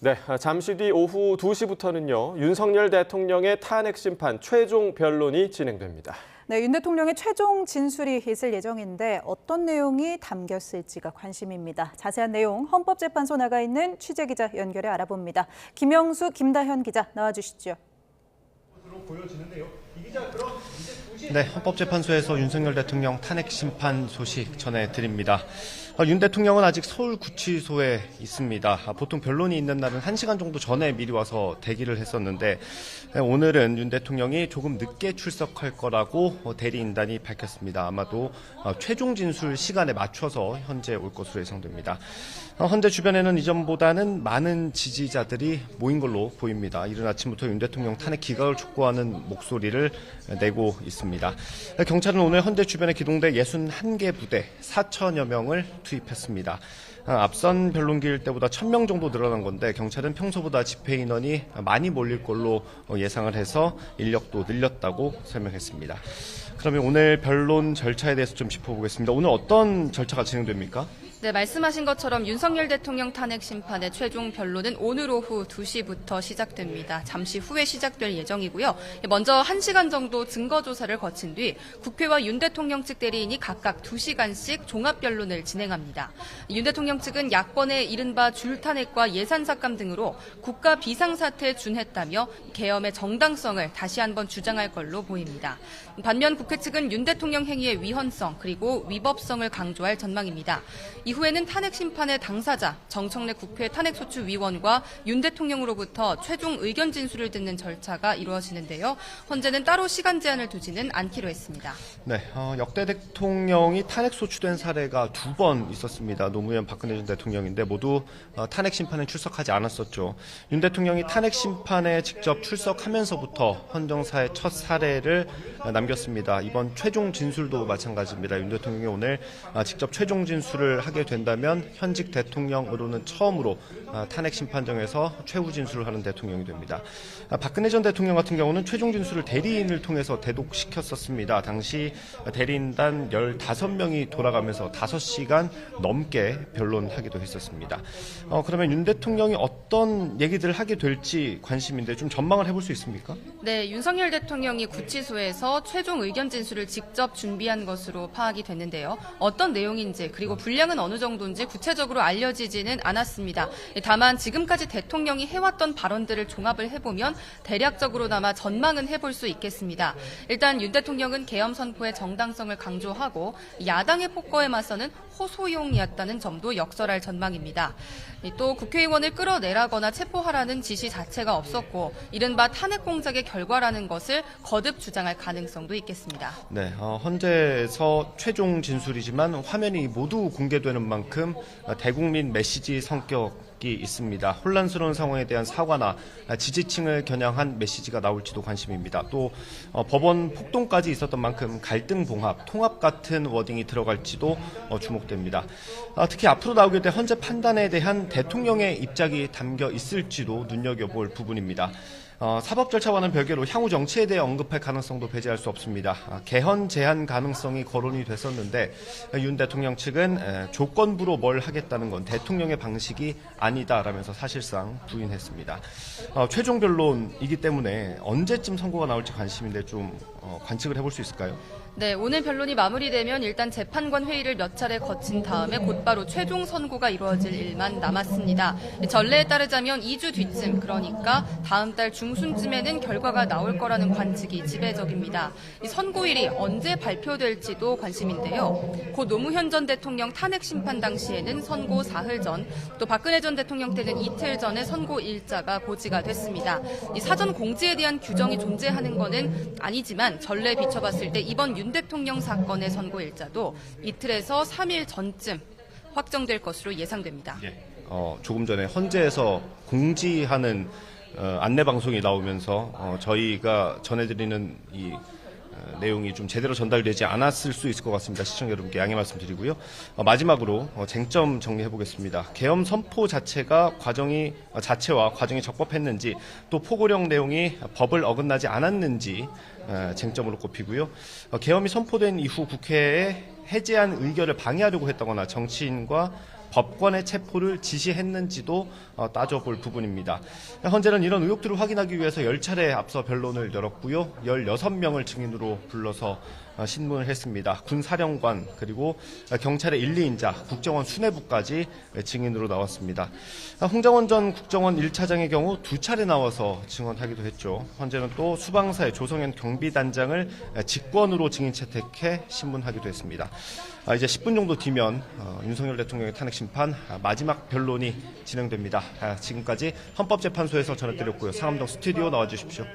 네, 잠시 뒤 오후 2시부터는요. 윤석열 대통령의 탄핵 심판 최종 변론이 진행됩니다. 네, 윤 대통령의 최종 진술이 있을 예정인데 어떤 내용이 담겼을지가 관심입니다. 자세한 내용 헌법재판소 나가 있는 취재기자 연결해 알아봅니다. 김영수, 김다현 기자 나와주시죠. 네, 헌법재판소에서 윤석열 대통령 탄핵 심판 소식 전해드립니다. 윤 대통령은 아직 서울구치소에 있습니다. 보통 변론이 있는 날은 1시간 정도 전에 미리 와서 대기를 했었는데 오늘은 윤 대통령이 조금 늦게 출석할 거라고 대리인단이 밝혔습니다. 아마도 최종 진술 시간에 맞춰서 현재 올 것으로 예상됩니다. 현재 주변에는 이전보다는 많은 지지자들이 모인 걸로 보입니다. 이른 아침부터 윤 대통령 탄핵 기각을 촉구하는 목소리를 내고 있습니다. 경찰은 오늘 현재 주변에 기동대 61개 부대 4천여 명을 투입했습니다. 앞선 변론기일 때보다 1,000명 정도 늘어난 건데 경찰은 평소보다 집회 인원이 많이 몰릴 걸로 예상을 해서 인력도 늘렸다고 설명했습니다. 그러면 오늘 변론 절차에 대해서 좀 짚어보겠습니다. 오늘 어떤 절차가 진행됩니까? 네, 말씀하신 것처럼 윤석열 대통령 탄핵 심판의 최종 변론은 오늘 오후 2시부터 시작됩니다. 잠시 후에 시작될 예정이고요. 먼저 1시간 정도 증거조사를 거친 뒤 국회와 윤 대통령 측 대리인이 각각 2시간씩 종합변론을 진행합니다. 윤 대통령 측은 야권의 이른바 줄탄핵과 예산삭감 등으로 국가 비상사태에 준했다며 계엄의 정당성을 다시 한번 주장할 걸로 보입니다. 반면 국회 측은 윤 대통령 행위의 위헌성 그리고 위법성을 강조할 전망입니다. 이후에는 탄핵 심판의 당사자 정청래 국회 탄핵소추위원과 윤 대통령으로부터 최종 의견 진술을 듣는 절차가 이루어지는데요. 현재는 따로 시간 제한을 두지는 않기로 했습니다. 네, 역대 대통령이 탄핵소추된 사례가 2번 있었습니다. 노무현 박근혜 전 대통령인데 모두 탄핵 심판에 출석하지 않았었죠. 윤 대통령이 탄핵 심판에 직접 출석하면서부터 헌정사의 첫 사례를 남겼습니다. 이번 최종 진술도 마찬가지입니다. 윤 대통령이 오늘 직접 최종 진술을 하게 된다면 현직 대통령으로는 처음으로 탄핵 심판정에서 최후 진술을 하는 대통령이 됩니다. 박근혜 전 대통령 같은 경우는 최종 진술을 대리인을 통해서 대독시켰었습니다. 당시 대리인단 15명이 돌아가면서 5시간 넘게 변론하기도 했었습니다. 그러면 윤 대통령이 어떤 얘기들을 하게 될지 관심인데 좀 전망을 해볼 수 있습니까? 네, 윤석열 대통령이 구치소에서 최종 의견 진술을 직접 준비한 것으로 파악이 됐는데요. 어떤 내용인지 그리고 분량은 어느 정도인지 구체적으로 알려지지는 않았습니다. 다만 지금까지 대통령이 해왔던 발언들을 종합을 해보면 대략적으로나마 전망은 해볼 수 있겠습니다. 일단 윤 대통령은 계엄 선포의 정당성을 강조하고 야당의 폭거에 맞서는 호소용이었다는 점도 역설할 전망입니다. 또 국회의원을 끌어내라거나 체포하라는 지시 자체가 없었고 이른바 탄핵 공작의 결과라는 것을 거듭 주장할 가능성도 있겠습니다. 네, 현재에서 최종 진술이지만 화면이 모두 공개되는 만큼 대국민 메시지 성격이 있습니다. 혼란스러운 상황에 대한 사과나 지지층을 겨냥한 메시지가 나올지도 관심입니다. 또 법원 폭동까지 있었던 만큼 갈등 봉합, 통합 같은 워딩이 들어갈지도 주목됩니다. 특히 앞으로 나오게 될 헌재 판단에 대한 대통령의 입장이 담겨 있을지도 눈여겨볼 부분입니다. 사법 절차와는 별개로 향후 정치에 대해 언급할 가능성도 배제할 수 없습니다. 개헌 제한 가능성이 거론이 됐었는데 윤 대통령 측은 조건부로 뭘 하겠다는 건 대통령의 방식이 아니다라면서 사실상 부인했습니다. 최종 변론이기 때문에 언제쯤 선고가 나올지 관심인데 좀 관측을 해볼 수 있을까요? 네, 오늘 변론이 마무리되면 일단 재판관 회의를 몇 차례 거친 다음에 곧바로 최종 선고가 이루어질 일만 남았습니다. 전례에 따르자면 2주 뒤쯤, 그러니까 다음 달 중순쯤에는 결과가 나올 거라는 관측이 지배적입니다. 이 선고일이 언제 발표될지도 관심인데요. 고 노무현 전 대통령 탄핵 심판 당시에는 선고 사흘 전, 또 박근혜 전 대통령 때는 이틀 전에 선고 일자가 고지가 됐습니다. 이 사전 공지에 대한 규정이 존재하는 것은 아니지만 전례에 비춰봤을 때 이번 윤 대통령 사건의 선고 일자도 이틀에서 3일 전쯤 확정될 것으로 예상됩니다. 예. 조금 전에 헌재에서 공지하는 안내 방송이 나오면서 저희가 전해드리는 이 내용이 좀 제대로 전달되지 않았을 수 있을 것 같습니다. 시청자 여러분께 양해 말씀드리고요. 마지막으로 쟁점 정리해 보겠습니다. 계엄 선포 자체와 과정이 적법했는지 또 포고령 내용이 법을 어긋나지 않았는지 쟁점으로 꼽히고요. 계엄이 선포된 이후 국회에 해제한 의결을 방해하려고 했다거나 정치인과 법관의 체포를 지시했는지도 따져볼 부분입니다. 헌재는 이런 의혹들을 확인하기 위해서 10차례 앞서 변론을 열었고요. 16명을 증인으로 불러서 신문을 했습니다. 군사령관 그리고 경찰의 1, 2인자, 국정원 수뇌부까지 증인으로 나왔습니다. 홍장원 전 국정원 1차장의 경우 2차례 나와서 증언하기도 했죠. 헌재는 또 수방사의 조성현 경비단장을 직권으로 증인 채택해 신문하기도 했습니다. 이제 10분 정도 뒤면 윤석열 대통령의 탄핵 심판 마지막 변론이 진행됩니다. 지금까지 헌법재판소에서 전해드렸고요. 상암동 스튜디오 나와주십시오.